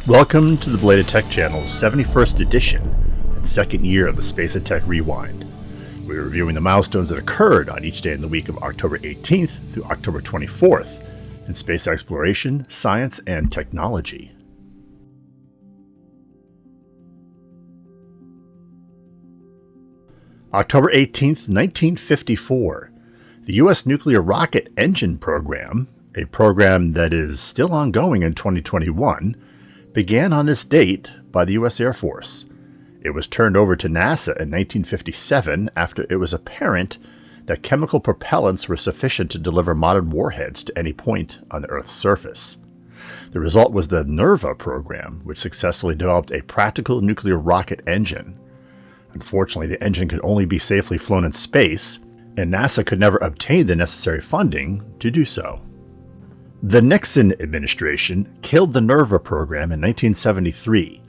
Welcome to the Belated Tech Channel's 71st edition and second year of the Space and Tech Rewind. We're reviewing the milestones that occurred on each day in the week of October 18th through October 24th in space exploration, science, and technology. October 18th, 1954, the U.S. nuclear rocket engine program, a program that is still ongoing in 2021, began on this date by the U.S. Air Force. It was turned over to NASA in 1957 after it was apparent that chemical propellants were sufficient to deliver modern warheads to any point on the Earth's surface. The result was the NERVA program, which successfully developed a practical nuclear rocket engine. Unfortunately, the engine could only be safely flown in space, and NASA could never obtain the necessary funding to do so. The Nixon administration killed the NERVA program in 1973.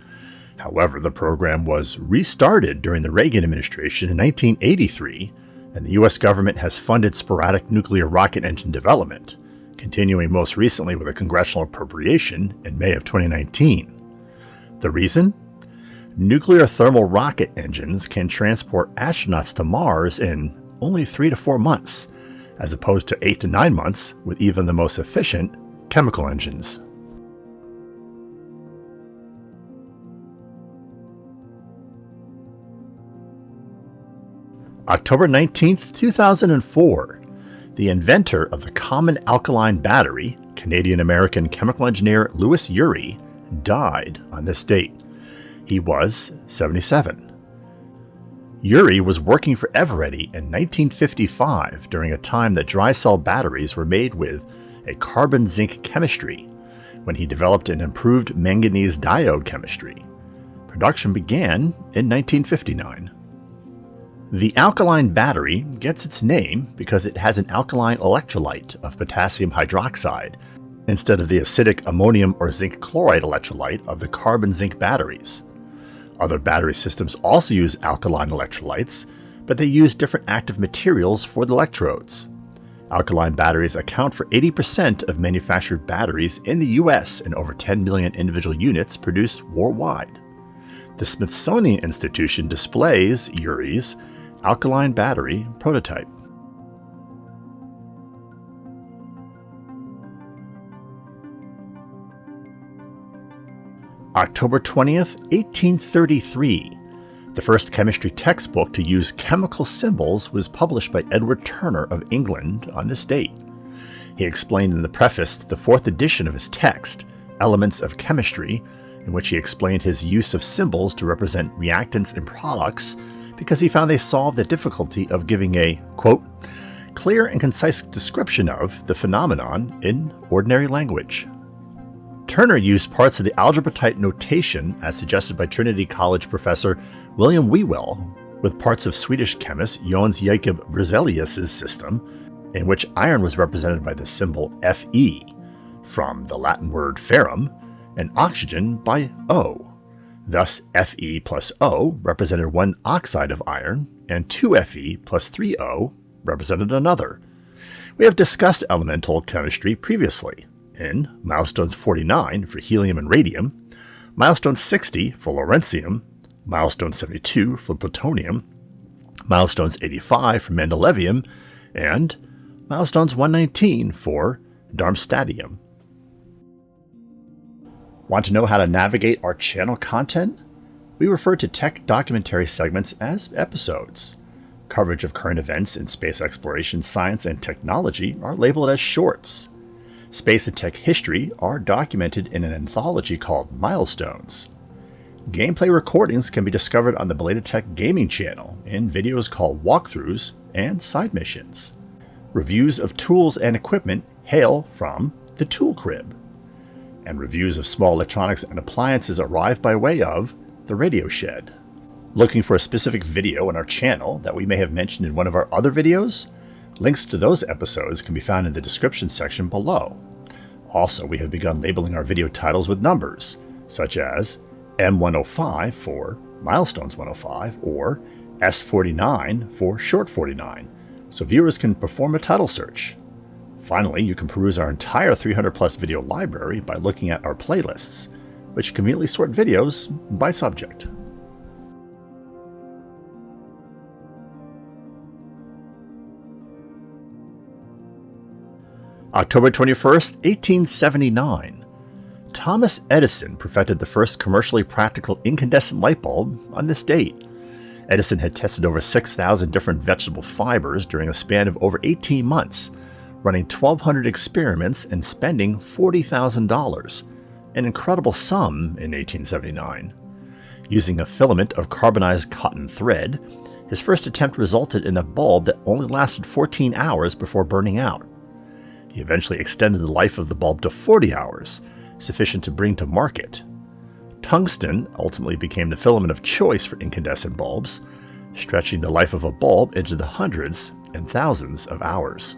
However, the program was restarted during the Reagan administration in 1983, and the U.S. government has funded sporadic nuclear rocket engine development, continuing most recently with a congressional appropriation in May of 2019. The reason? Nuclear thermal rocket engines can transport astronauts to Mars in only 3 to 4 months, as opposed to 8 to 9 months with even the most efficient chemical engines. October 19th, 2004, the inventor of the common alkaline battery, Canadian-American chemical engineer Louis Urey, died on this date. He was 77. Urey was working for Eveready in 1955 during a time that dry cell batteries were made with a carbon-zinc chemistry when he developed an improved manganese diode chemistry. Production began in 1959. The alkaline battery gets its name because it has an alkaline electrolyte of potassium hydroxide instead of the acidic ammonium or zinc chloride electrolyte of the carbon-zinc batteries. Other battery systems also use alkaline electrolytes, but they use different active materials for the electrodes. Alkaline batteries account for 80% of manufactured batteries in the US and over 10 million individual units produced worldwide. The Smithsonian Institution displays Urey's alkaline battery prototype. October 20th, 1833. The first chemistry textbook to use chemical symbols was published by Edward Turner of England on this date. He explained in the preface to the fourth edition of his text, Elements of Chemistry, in which he explained his use of symbols to represent reactants and products because he found they solved the difficulty of giving a, quote, clear and concise description of the phenomenon in ordinary language. Turner used parts of the algebra type notation as suggested by Trinity College professor William Whewell with parts of Swedish chemist Jöns Jacob Berzelius's system, in which iron was represented by the symbol Fe, from the Latin word ferrum, and oxygen by O. Thus, Fe plus O represented one oxide of iron, and 2Fe plus 3O represented another. We have discussed elemental chemistry previously in Milestones 49 for helium and radium, Milestone 60 for lawrencium, Milestone 72 for plutonium, Milestones 85 for mendelevium, and Milestones 119 for darmstadtium. Want to know how to navigate our channel content? We refer to tech documentary segments as episodes. Coverage of current events in space exploration, science, and technology are labeled as shorts. Space and tech history are documented in an anthology called Milestones. Gameplay recordings can be discovered on the Belated Tech Gaming channel in videos called Walkthroughs and Side Missions. Reviews of tools and equipment hail from the Tool Crib, and reviews of small electronics and appliances arrive by way of the Radio Shed. Looking for a specific video on our channel that we may have mentioned in one of our other videos? Links to those episodes can be found in the description section below. Also, we have begun labeling our video titles with numbers, such as M105 for Milestones 105 or S49 for Short 49, so viewers can perform a title search. Finally, you can peruse our entire 300 plus video library by looking at our playlists, which conveniently sort videos by subject. October 21st, 1879. Thomas Edison perfected the first commercially practical incandescent light bulb on this date. Edison had tested over 6,000 different vegetable fibers during a span of over 18 months, running 1,200 experiments and spending $40,000, an incredible sum in 1879. Using a filament of carbonized cotton thread, his first attempt resulted in a bulb that only lasted 14 hours before burning out. He eventually extended the life of the bulb to 40 hours, sufficient to bring to market. Tungsten ultimately became the filament of choice for incandescent bulbs, stretching the life of a bulb into the hundreds and thousands of hours.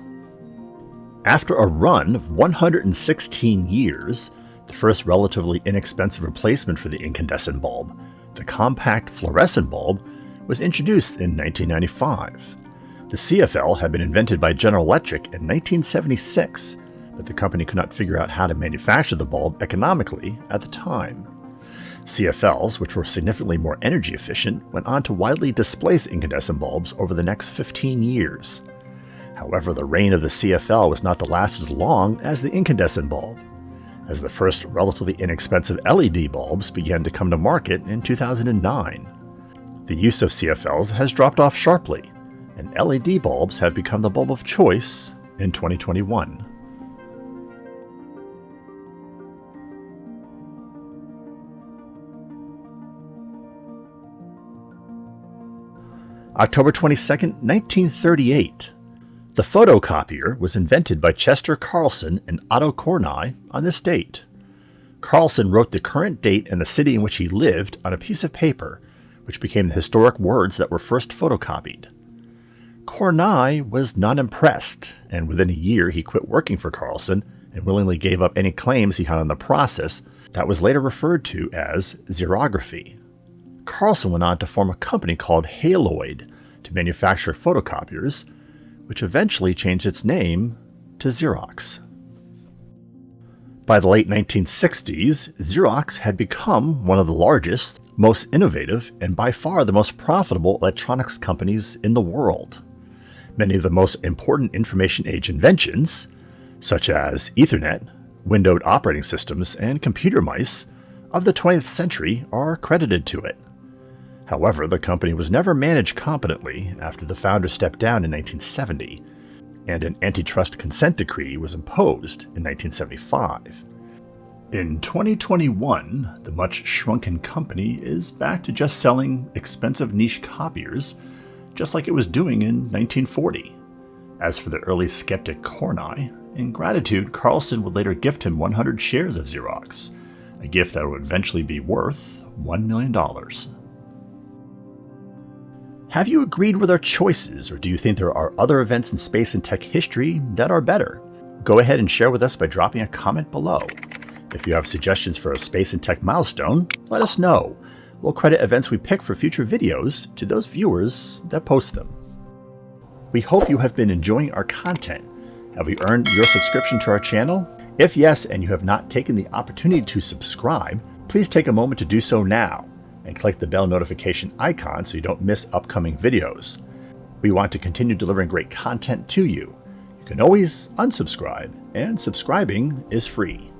After a run of 116 years, the first relatively inexpensive replacement for the incandescent bulb, the compact fluorescent bulb, was introduced in 1995. The CFL had been invented by General Electric in 1976, but the company could not figure out how to manufacture the bulb economically at the time. CFLs, which were significantly more energy efficient, went on to widely displace incandescent bulbs over the next 15 years. However, the reign of the CFL was not to last as long as the incandescent bulb, as the first relatively inexpensive LED bulbs began to come to market in 2009. The use of CFLs has dropped off sharply, and LED bulbs have become the bulb of choice in 2021. October 22, 1938. The photocopier was invented by Chester Carlson and Otto Kornai on this date. Carlson wrote the current date and the city in which he lived on a piece of paper, which became the historic words that were first photocopied. Kornai was not impressed, and within a year he quit working for Carlson and willingly gave up any claims he had on the process that was later referred to as xerography. Carlson went on to form a company called Haloid to manufacture photocopiers, which eventually changed its name to Xerox. By the late 1960s, Xerox had become one of the largest, most innovative, and by far the most profitable electronics companies in the world. Many of the most important information age inventions, such as Ethernet, windowed operating systems, and computer mice, of the 20th century are credited to it. However, the company was never managed competently after the founder stepped down in 1970, and an antitrust consent decree was imposed in 1975. In 2021, the much shrunken company is back to just selling expensive niche copiers, just like it was doing in 1940. As for the early skeptic Kornai, in gratitude, Carlson would later gift him 100 shares of Xerox, a gift that would eventually be worth $1 million. Have you agreed with our choices, or do you think there are other events in space and tech history that are better? Go ahead and share with us by dropping a comment below. If you have suggestions for a space and tech milestone, let us know. We'll credit events we pick for future videos to those viewers that post them. We hope you have been enjoying our content. Have we earned your subscription to our channel? If yes, and you have not taken the opportunity to subscribe, please take a moment to do so now, and click the bell notification icon so you don't miss upcoming videos. We want to continue delivering great content to you. You can always unsubscribe, and subscribing is free.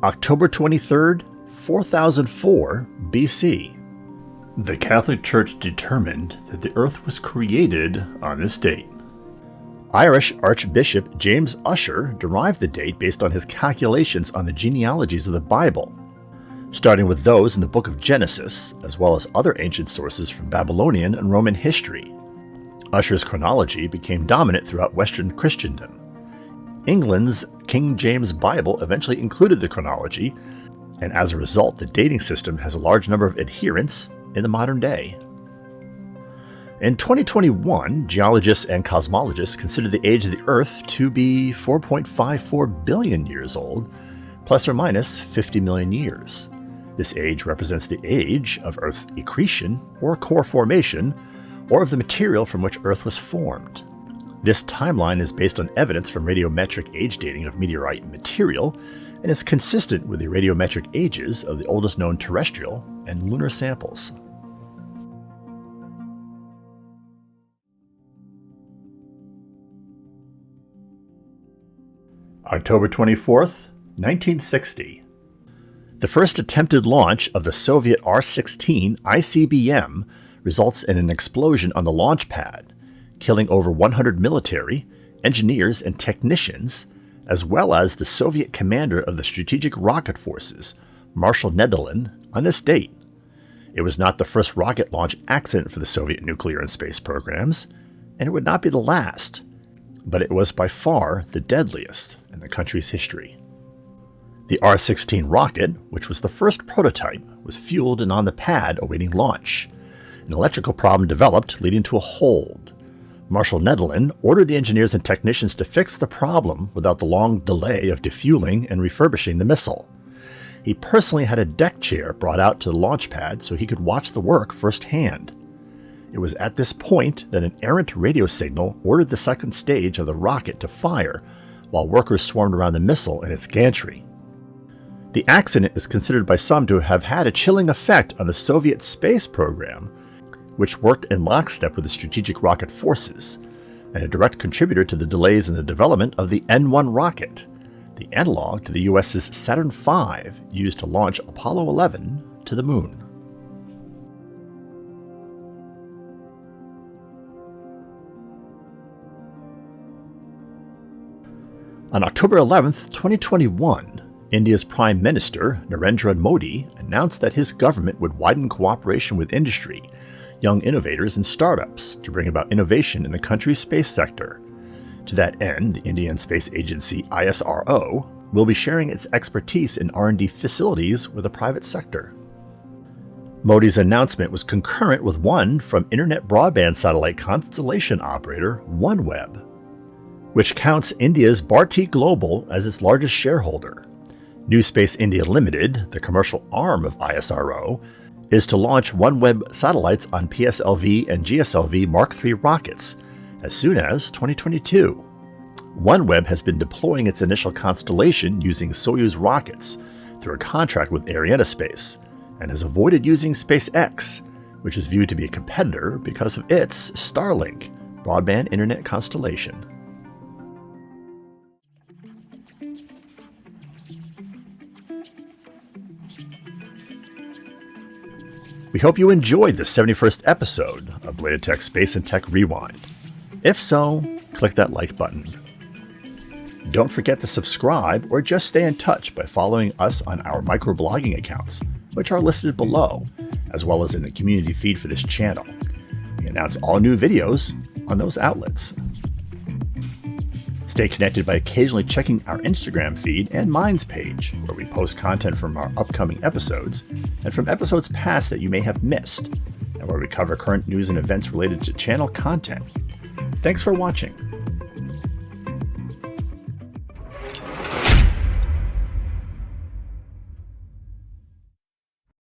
October 23rd, 4004 BC. The Catholic Church determined that the Earth was created on this date. Irish Archbishop James Ussher derived the date based on his calculations on the genealogies of the Bible, starting with those in the book of Genesis, as well as other ancient sources from Babylonian and Roman history. Ussher's chronology became dominant throughout Western Christendom. England's King James Bible eventually included the chronology, and as a result, the dating system has a large number of adherents in the modern day. In 2021, geologists and cosmologists consider the age of the Earth to be 4.54 billion years old, plus or minus 50 million years. This age represents the age of Earth's accretion or core formation, or of the material from which Earth was formed. This timeline is based on evidence from radiometric age dating of meteorite material and is consistent with the radiometric ages of the oldest known terrestrial and lunar samples. October 24th, 1960. The first attempted launch of the Soviet R-16 ICBM results in an explosion on the launch pad, killing over 100 military, engineers, and technicians, as well as the Soviet commander of the Strategic Rocket Forces, Marshal Nederland, on this date. It was not the first rocket launch accident for the Soviet nuclear and space programs, and it would not be the last, but it was by far the deadliest in the country's history. The R-16 rocket, which was the first prototype, was fueled and on the pad awaiting launch. An electrical problem developed, leading to a hold. Marshal Nederland ordered the engineers and technicians to fix the problem without the long delay of defueling and refurbishing the missile. He personally had a deck chair brought out to the launch pad so he could watch the work firsthand. It was at this point that an errant radio signal ordered the second stage of the rocket to fire, while workers swarmed around the missile and its gantry. The accident is considered by some to have had a chilling effect on the Soviet space program, which worked in lockstep with the Strategic Rocket Forces, and a direct contributor to the delays in the development of the N-1 rocket, the analog to the US's Saturn V used to launch Apollo 11 to the moon. On October 11, 2021, India's Prime Minister, Narendra Modi, announced that his government would widen cooperation with industry, young innovators, and startups to bring about innovation in the country's space sector. To that end, the Indian Space Agency ISRO will be sharing its expertise in R&D facilities with the private sector. Modi's announcement was concurrent with one from internet broadband satellite constellation operator OneWeb, which counts India's Bharti Global as its largest shareholder. New Space India Limited, the commercial arm of ISRO, is to launch OneWeb satellites on PSLV and GSLV Mark III rockets as soon as 2022. OneWeb has been deploying its initial constellation using Soyuz rockets through a contract with Arianespace and has avoided using SpaceX, which is viewed to be a competitor because of its Starlink broadband internet constellation. We hope you enjoyed the 71st episode of Belated Tech Space and Tech Rewind. If so, click that like button. Don't forget to subscribe or just stay in touch by following us on our microblogging accounts, which are listed below, as well as in the community feed for this channel. We announce all new videos on those outlets. Stay connected by occasionally checking our Instagram feed and Minds page, where we post content from our upcoming episodes and from episodes past that you may have missed, and where we cover current news and events related to channel content. Thanks for watching.